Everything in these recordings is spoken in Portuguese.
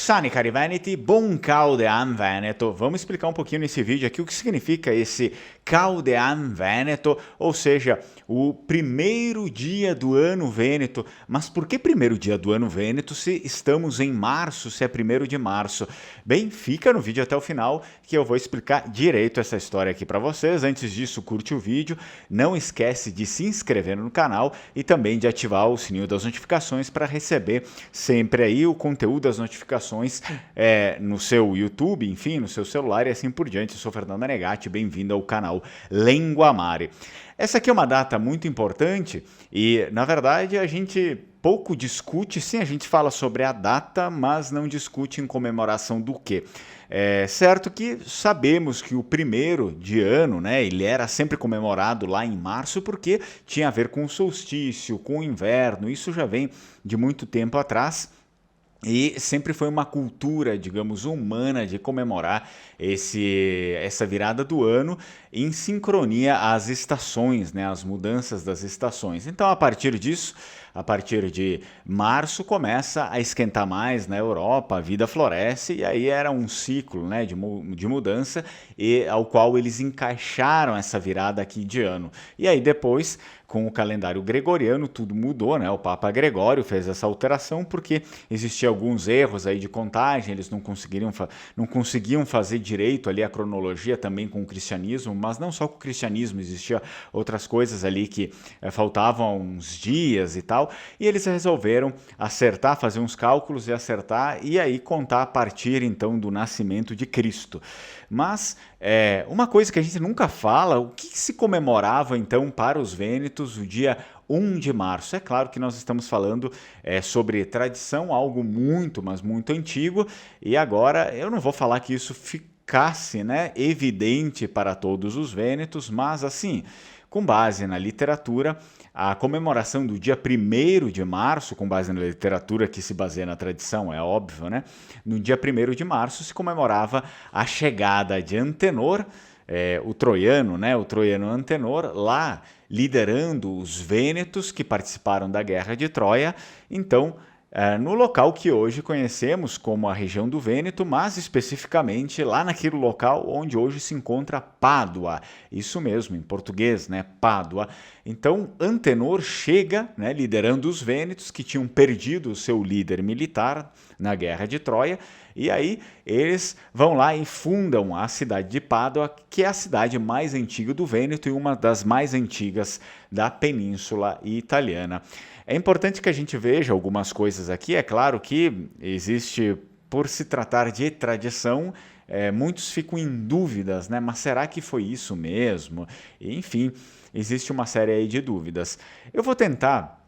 Sani cari Veneti, buon Caudean Veneto. Vamos explicar um pouquinho nesse vídeo aqui o que significa esse Caudean Veneto, ou seja, o primeiro dia do ano Vêneto. Mas por que primeiro dia do ano Vêneto se estamos em março, se é 1º de março? Bem, fica no vídeo até o final que eu vou explicar direito essa história aqui para vocês. Antes disso, curte o vídeo, não esquece de se inscrever no canal e também de ativar o sininho das notificações para receber sempre aí o conteúdo das notificações no seu YouTube, enfim, no seu celular e assim por diante. Eu sou Fernando Menegatti, bem-vindo ao canal Lenguamare. Essa aqui é uma data muito importante e, na verdade, a gente pouco discute, sim, a gente fala sobre a data, mas não discute em comemoração do quê? É certo que sabemos que o primeiro de ano, né, ele era sempre comemorado lá em março porque tinha a ver com o solstício, com o inverno, isso já vem de muito tempo atrás. E sempre foi uma cultura, digamos, humana de comemorar essa virada do ano em sincronia às estações, né, às mudanças das estações. Então, a partir disso, a partir de março, começa a esquentar mais na Europa, a vida floresce, e aí era um ciclo, né, de mudança e ao qual eles encaixaram essa virada aqui de ano. E aí depois, com o calendário gregoriano, tudo mudou, né? O Papa Gregório fez essa alteração porque existiam alguns erros aí de contagem, eles não conseguiam fazer direito ali a cronologia também com o cristianismo, mas não só com o cristianismo, existiam outras coisas ali que faltavam uns dias e tal, e eles resolveram acertar, fazer uns cálculos e acertar, e aí contar a partir então do nascimento de Cristo. Mas uma coisa que a gente nunca fala, o que se comemorava então para os vênetos o dia 1 de março? É claro que nós estamos falando sobre tradição, algo muito, mas muito antigo, e agora eu não vou falar que isso ficasse, né, evidente para todos os vênetos, mas assim, com base na literatura, a comemoração do dia 1º de março, com base na literatura que se baseia na tradição, é óbvio, né? No dia 1º de março se comemorava a chegada de Antenor, o troiano, né? O troiano Antenor, lá liderando os vênetos que participaram da Guerra de Troia. Então, no local que hoje conhecemos como a região do Vêneto, mas especificamente lá naquele local onde hoje se encontra Pádua. Isso mesmo, em português, né? Pádua. Então, Antenor chega, né, liderando os vênetos que tinham perdido o seu líder militar na Guerra de Troia, e aí eles vão lá e fundam a cidade de Pádua, que é a cidade mais antiga do Vêneto e uma das mais antigas da Península Italiana. É importante que a gente veja algumas coisas aqui. É claro que existe, por se tratar de tradição, muitos ficam em dúvidas, né? Mas será que foi isso mesmo? Enfim, existe uma série aí de dúvidas. Eu vou tentar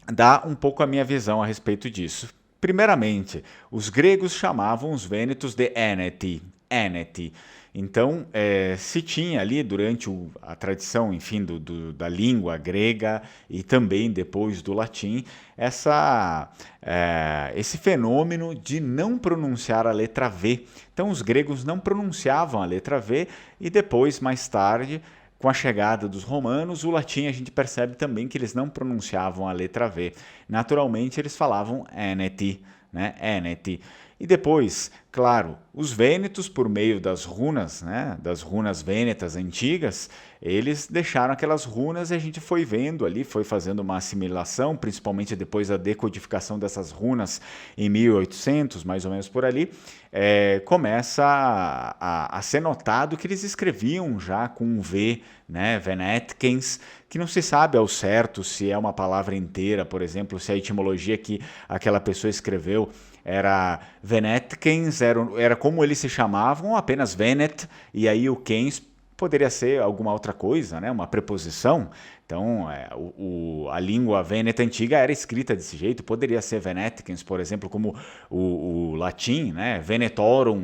dar um pouco a minha visão a respeito disso. Primeiramente, os gregos chamavam os vênetos de Eneti. Então, se tinha ali durante a tradição, enfim, da língua grega e também depois do latim, esse fenômeno de não pronunciar a letra V. Então, os gregos não pronunciavam a letra V e depois, mais tarde, com a chegada dos romanos, o latim a gente percebe também que eles não pronunciavam a letra V. Naturalmente, eles falavam Eneti, né? Eneti. E depois, claro, os vênetos, por meio das runas, né, das runas vênetas antigas, eles deixaram aquelas runas e a gente foi vendo ali, foi fazendo uma assimilação, principalmente depois da decodificação dessas runas em 1800, mais ou menos por ali, começa a ser notado que eles escreviam já com um V, né, Venetkens, que não se sabe ao certo se é uma palavra inteira, por exemplo, se a etimologia que aquela pessoa escreveu era Venetkens, era como eles se chamavam, apenas Venet, e aí o Kens poderia ser alguma outra coisa, né? Uma preposição. Então, a língua vêneta antiga era escrita desse jeito, poderia ser Venetkens, por exemplo, como o latim, né? Venetorum,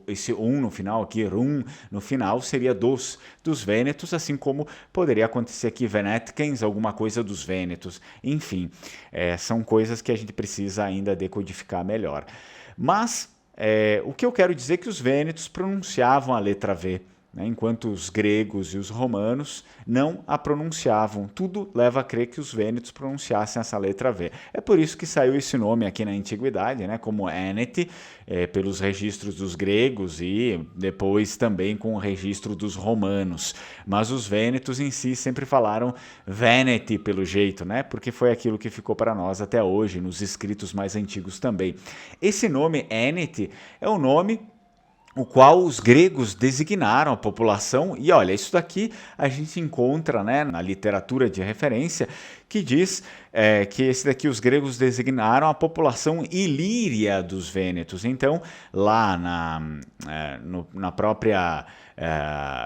esse no final aqui, rum no final, seria dos vênetos, assim como poderia acontecer aqui Venetkens, alguma coisa dos vênetos. Enfim, são coisas que a gente precisa ainda decodificar melhor. Mas o que eu quero dizer é que os vênetos pronunciavam a letra V, né, enquanto os gregos e os romanos não a pronunciavam. Tudo leva a crer que os vênetos pronunciassem essa letra V. É por isso que saiu esse nome aqui na antiguidade, né, como Eneti, pelos registros dos gregos e depois também com o registro dos romanos. Mas os vênetos em si sempre falaram Veneti pelo jeito, né, porque foi aquilo que ficou para nós até hoje, nos escritos mais antigos também. Esse nome Eneti é o nome o qual os gregos designaram a população, e olha, isso daqui a gente encontra, né, na literatura de referência, que diz que esse daqui os gregos designaram a população ilíria dos vênetos. Então, lá na própria...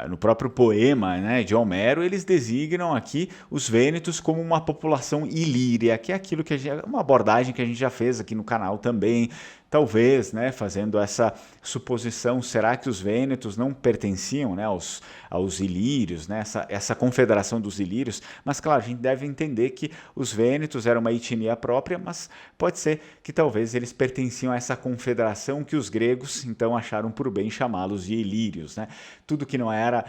no próprio poema, né, de Homero, eles designam aqui os vênetos como uma população ilíria, que é aquilo que uma abordagem que a gente já fez aqui no canal também, talvez, né, fazendo essa suposição, será que os vênetos não pertenciam, né, aos ilírios, né, essa confederação dos ilírios? Mas claro, a gente deve entender que os vênetos eram uma etnia própria, mas pode ser que talvez eles pertenciam a essa confederação que os gregos então acharam por bem chamá-los de ilírios, né? Tudo que não era,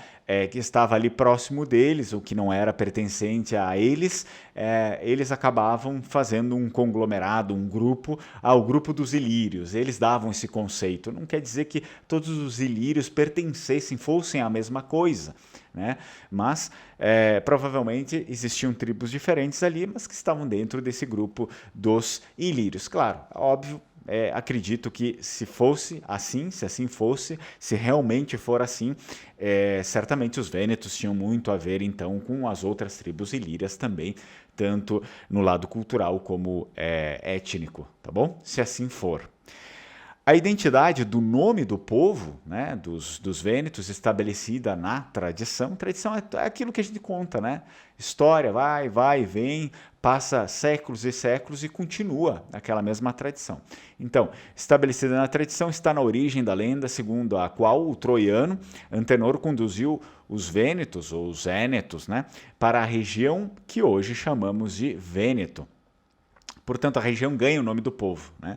que estava ali próximo deles, ou que não era pertencente a eles, eles acabavam fazendo um conglomerado, um grupo, o grupo dos ilírios. Eles davam esse conceito. Não quer dizer que todos os ilírios pertencessem, fossem a mesma coisa, né? Mas provavelmente existiam tribos diferentes ali, mas que estavam dentro desse grupo dos ilírios. Claro, óbvio, acredito que se fosse assim, se assim fosse, se realmente for assim, certamente os vênetos tinham muito a ver então com as outras tribos ilírias também, tanto no lado cultural como étnico, tá bom? Se assim for. A identidade do nome do povo, né, dos vênetos, estabelecida na tradição é aquilo que a gente conta, né? História vai, vem, passa séculos e séculos e continua aquela mesma tradição. Então, estabelecida na tradição está na origem da lenda, segundo a qual o troiano Antenor conduziu os vênetos, ou os énetos, né, para a região que hoje chamamos de Vêneto. Portanto, a região ganha o nome do povo, né?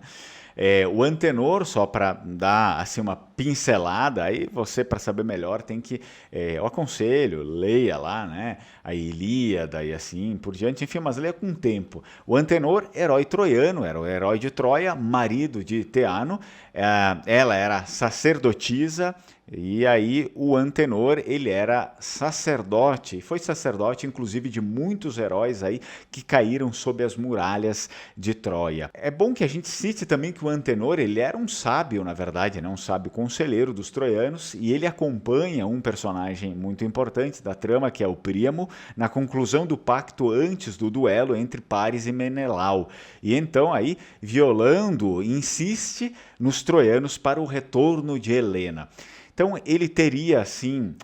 O Antenor, só para dar assim, uma pincelada, aí você, para saber melhor, tem que, eu aconselho, leia lá, né, a Ilíada e assim por diante, enfim, mas leia com tempo. O Antenor, herói troiano, era o herói de Troia, marido de Teano, ela era sacerdotisa, e aí o Antenor, ele era sacerdote, foi sacerdote inclusive de muitos heróis aí que caíram sob as muralhas de Troia. É bom que a gente cite também que o Antenor, ele era um sábio, na verdade, né? Um sábio conselheiro dos troianos, e ele acompanha um personagem muito importante da trama, que é o Príamo, na conclusão do pacto antes do duelo entre Paris e Menelau. E então aí, violando, insiste nos troianos para o retorno de Helena. Então ele teria assim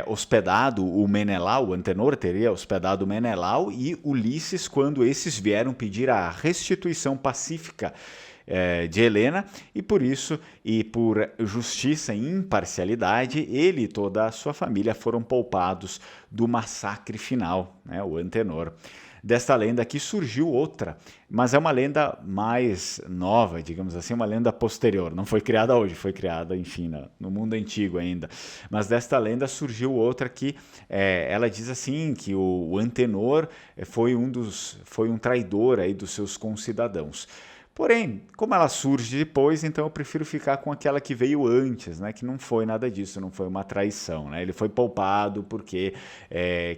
hospedado o Menelau, o Antenor teria hospedado o Menelau e Ulisses quando esses vieram pedir a restituição pacífica de Helena, e por isso, e por justiça e imparcialidade, ele e toda a sua família foram poupados do massacre final, né, o Antenor. Desta lenda aqui surgiu outra, mas é uma lenda mais nova, digamos assim, uma lenda posterior. Não foi criada hoje, foi criada, enfim, no mundo antigo ainda. Mas desta lenda surgiu outra que ela diz assim, que o Antenor foi um traidor aí dos seus concidadãos. Porém, como ela surge depois, então eu prefiro ficar com aquela que veio antes, né? Que não foi nada disso, não foi uma traição, né? Ele foi poupado porque,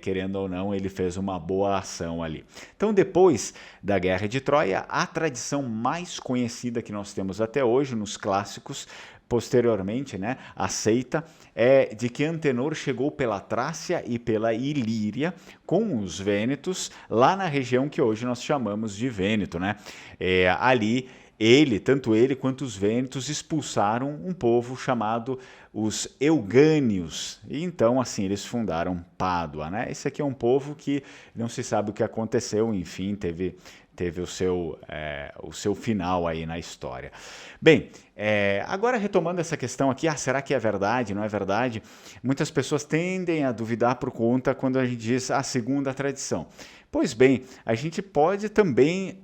querendo ou não, ele fez uma boa ação ali. Então, depois da Guerra de Troia, a tradição mais conhecida que nós temos até hoje nos clássicos, posteriormente, né, aceita, é de que Antenor chegou pela Trácia e pela Ilíria com os vênetos lá na região que hoje nós chamamos de Vêneto, né? Ali tanto ele quanto os vênetos expulsaram um povo chamado os Eugânios, e então assim eles fundaram Pádua, né? Esse aqui é um povo que não se sabe o que aconteceu, enfim, teve teve o seu final aí na história. Bem, agora retomando essa questão aqui, será que é verdade, não é verdade? Muitas pessoas tendem a duvidar por conta quando a gente diz a segunda tradição. Pois bem, a gente pode também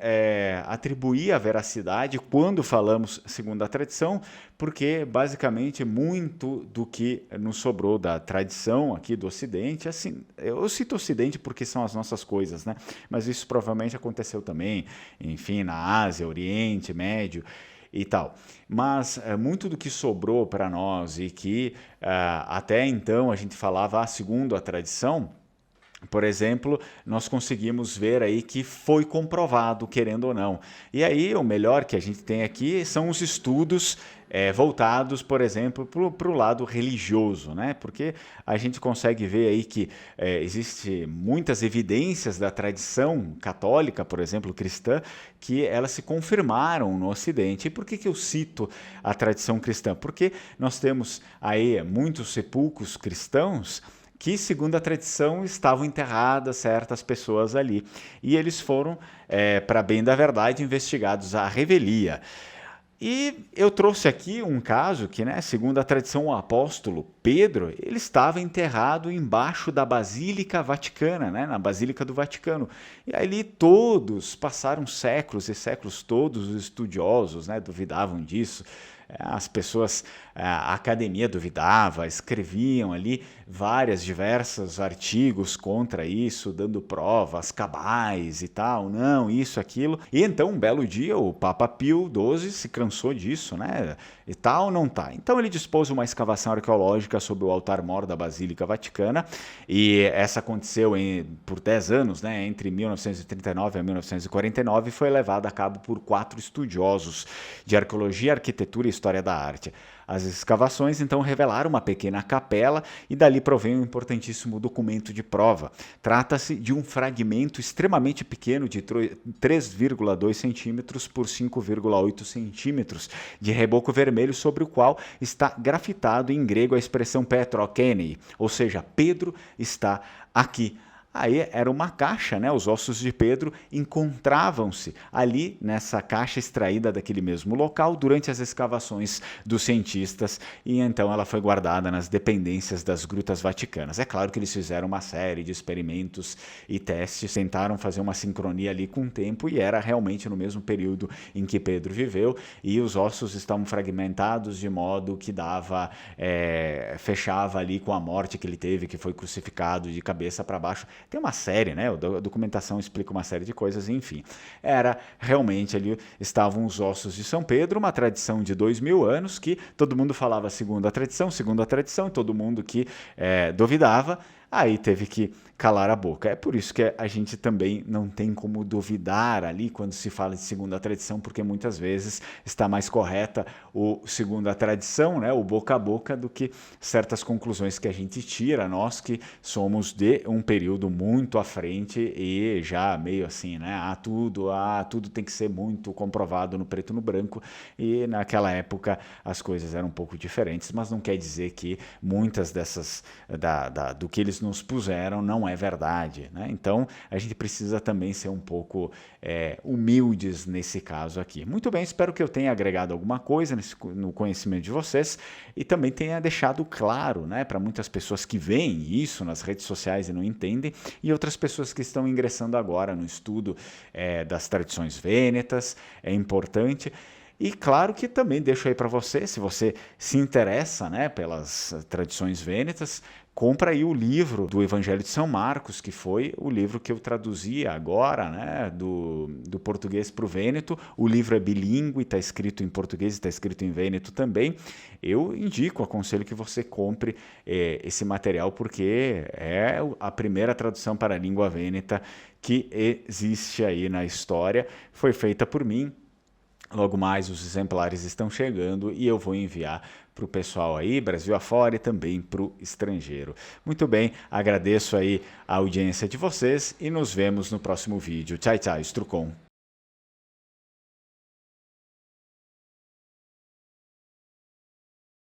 atribuir a veracidade quando falamos segundo a tradição, porque basicamente muito do que nos sobrou da tradição aqui do Ocidente, assim, eu cito Ocidente porque são as nossas coisas, né? Mas isso provavelmente aconteceu também, enfim, na Ásia, Oriente Médio e tal. Mas muito do que sobrou para nós e que até então a gente falava segundo a tradição, por exemplo, nós conseguimos ver aí que foi comprovado, querendo ou não. E aí o melhor que a gente tem aqui são os estudos voltados, por exemplo, para o lado religioso, né? Porque a gente consegue ver aí que existe muitas evidências da tradição católica, por exemplo, cristã, que elas se confirmaram no Ocidente. E por que eu cito a tradição cristã? Porque nós temos aí muitos sepulcros cristãos que, segundo a tradição, estavam enterradas certas pessoas ali. E eles foram, para bem da verdade, investigados à revelia. E eu trouxe aqui um caso que, né, segundo a tradição, o apóstolo Pedro, ele estava enterrado embaixo da Basílica Vaticana, né, na Basílica do Vaticano. E ali todos, passaram séculos e séculos, todos os estudiosos, né, duvidavam disso. As pessoas, a academia duvidava, escreviam ali diversos artigos contra isso, dando provas cabais e tal, não, isso, aquilo. E então, um belo dia, o Papa Pio XII se cansou disso, né? E tal, não tá. Então ele dispôs uma escavação arqueológica sobre o altar-mor da Basílica Vaticana, e essa aconteceu por 10 anos, né? Entre 1939 a 1949, e foi levada a cabo por 4 estudiosos de arqueologia, arquitetura e história da arte. As escavações então revelaram uma pequena capela e dali provém um importantíssimo documento de prova. Trata-se de um fragmento extremamente pequeno de 3,2 centímetros por 5,8 centímetros de reboco vermelho, sobre o qual está grafitado em grego a expressão Petrokenei, ou seja, Pedro está aqui. Aí era uma caixa, né? Os ossos de Pedro encontravam-se ali nessa caixa extraída daquele mesmo local durante as escavações dos cientistas, e então ela foi guardada nas dependências das grutas vaticanas. É claro que eles fizeram uma série de experimentos e testes, tentaram fazer uma sincronia ali com o tempo, e era realmente no mesmo período em que Pedro viveu, e os ossos estavam fragmentados de modo que fechava ali com a morte que ele teve, que foi crucificado de cabeça para baixo. Tem uma série, né? A documentação explica uma série de coisas, enfim. Realmente ali estavam os ossos de São Pedro, uma tradição de 2000 anos, que todo mundo falava segundo a tradição, e todo mundo que duvidava, aí teve que calar a boca. É por isso que a gente também não tem como duvidar ali quando se fala de segundo a tradição, porque muitas vezes está mais correta o segundo a tradição, né, o boca a boca, do que certas conclusões que a gente tira, nós que somos de um período muito à frente e já meio assim, né, tudo tem que ser muito comprovado no preto e no branco, e naquela época as coisas eram um pouco diferentes, mas não quer dizer que muitas dessas, do que eles nos puseram não é verdade, né? Então a gente precisa também ser um pouco humildes nesse caso aqui. Muito bem, espero que eu tenha agregado alguma coisa no conhecimento de vocês e também tenha deixado claro, né, para muitas pessoas que veem isso nas redes sociais e não entendem, e outras pessoas que estão ingressando agora no estudo das tradições vênetas. É importante. E claro que também deixo aí para você, se você se interessa, né, pelas tradições vênetas, compra aí o livro do Evangelho de São Marcos, que foi o livro que eu traduzi agora, né, do português para o vêneto. O livro é bilíngue, está escrito em português e está escrito em vêneto também. Eu aconselho que você compre esse material, porque é a primeira tradução para a língua vêneta que existe aí na história. Foi feita por mim. Logo mais os exemplares estão chegando e eu vou enviar para o pessoal aí, Brasil afora, e também para o estrangeiro. Muito bem, agradeço aí a audiência de vocês e nos vemos no próximo vídeo. Tchau, tchau, Strucon.